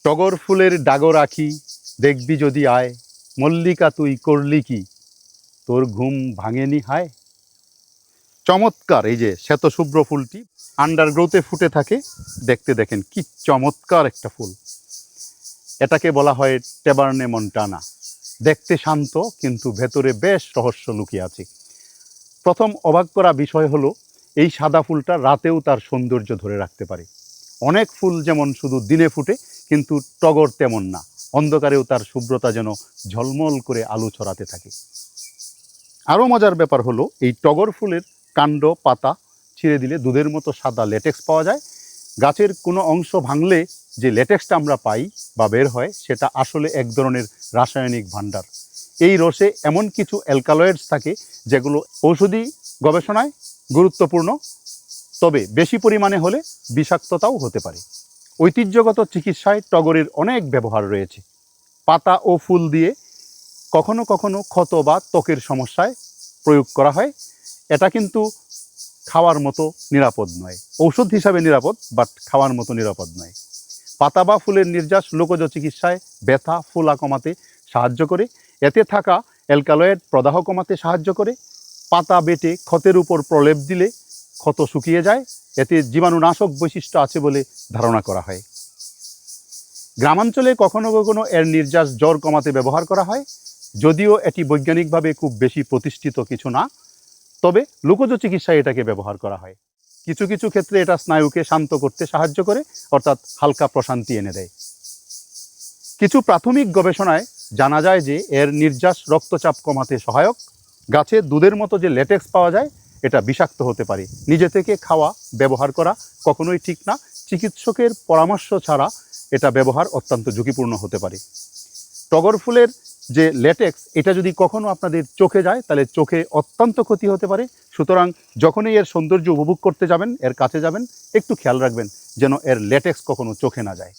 টগর ফুলের ডাগর আঁখি দেখবি যদি আয়, মল্লিকা তুই করলি কি, তোর ঘুম ভাঙেনি হায়। চমৎকার এই যে শ্বেতশুভ্র ফুলটি আন্ডারগ্রোথে ফুটে থাকে, দেখতে দেখেন কি চমৎকার একটা ফুল। এটাকে বলা হয় টেবার্নে মন্টানা। দেখতে শান্ত কিন্তু ভেতরে বেশ রহস্য লুকিয়ে আছে। প্রথম অবাক করা বিষয় হলো এই সাদা ফুলটা রাতেও তার সৌন্দর্য ধরে রাখতে পারে। অনেক ফুল যেমন শুধু দিনে ফুটে, কিন্তু টগর তেমন না, অন্ধকারেও তার শুভ্রতা যেন ঝলমল করে আলো ছড়াতে থাকে। আরও মজার ব্যাপার হলো এই টগর ফুলের কাণ্ড পাতা ছিঁড়ে দিলে দুধের মতো সাদা ল্যাটেক্স পাওয়া যায়। গাছের কোনো অংশ ভাঙলে যে ল্যাটেক্সটা আমরা পাই বা বের হয়, সেটা আসলে এক ধরনের রাসায়নিক ভাণ্ডার। এই রসে এমন কিছু অ্যালকালয়েডস থাকে যেগুলো ঔষধি গবেষণায় গুরুত্বপূর্ণ, তবে বেশি পরিমাণে হলে বিষাক্ততাও হতে পারে। ঐতিহ্যগত চিকিৎসায় টগরের অনেক ব্যবহার রয়েছে। পাতা ও ফুল দিয়ে কখনো কখনো ক্ষত বা ত্বকের সমস্যায় প্রয়োগ করা হয়। এটা কিন্তু খাওয়ার মতো নিরাপদ নয়। ঔষধ হিসাবে নিরাপদ, বাট খাওয়ার মতো নিরাপদ নয়। পাতা বা ফুলের নির্যাস লোকজ চিকিৎসায় ব্যথা ফোলা কমাতে সাহায্য করে। এতে থাকা অ্যালকালয়েড প্রদাহ কমাতে সাহায্য করে। পাতা বেটে ক্ষতের উপর প্রলেপ দিলে ক্ষত শুকিয়ে যায়। এতে জীবাণুনাশক বৈশিষ্ট্য আছে বলে ধারণা করা হয়। গ্রামাঞ্চলে কখনো কখনো এর নির্যাস জ্বর কমাতে ব্যবহার করা হয়, যদিও এটি বৈজ্ঞানিকভাবে খুব বেশি প্রতিষ্ঠিত কিছু না। তবে লোকজ চিকিৎসায় এটাকে ব্যবহার করা হয়। কিছু কিছু ক্ষেত্রে এটা স্নায়ুকে শান্ত করতে সাহায্য করে, অর্থাৎ হালকা প্রশান্তি এনে দেয়। কিছু প্রাথমিক গবেষণায় জানা যায় যে এর নির্যাস রক্তচাপ কমাতে সহায়ক। গাছে দুধের মতো যে ল্যাটেক্স পাওয়া যায়, এটা বিষাক্ত হতে পারে। নিজে থেকে খাওয়া ব্যবহার করা কখনোই ঠিক না। চিকিৎসকের পরামর্শ ছাড়া এটা ব্যবহার অত্যন্ত ঝুঁকিপূর্ণ হতে পারে। টগর ফুলের যে ল্যাটেক্স, এটা যদি কখনো আপনাদের চোখে যায়, তাহলে চোখে অত্যন্ত ক্ষতি হতে পারে। সুতরাং যখনই এর সৌন্দর্য উপভোগ করতে যাবেন, এর কাছে যাবেন, একটু খেয়াল রাখবেন যেন এর ল্যাটেক্স কখনো চোখে না যায়।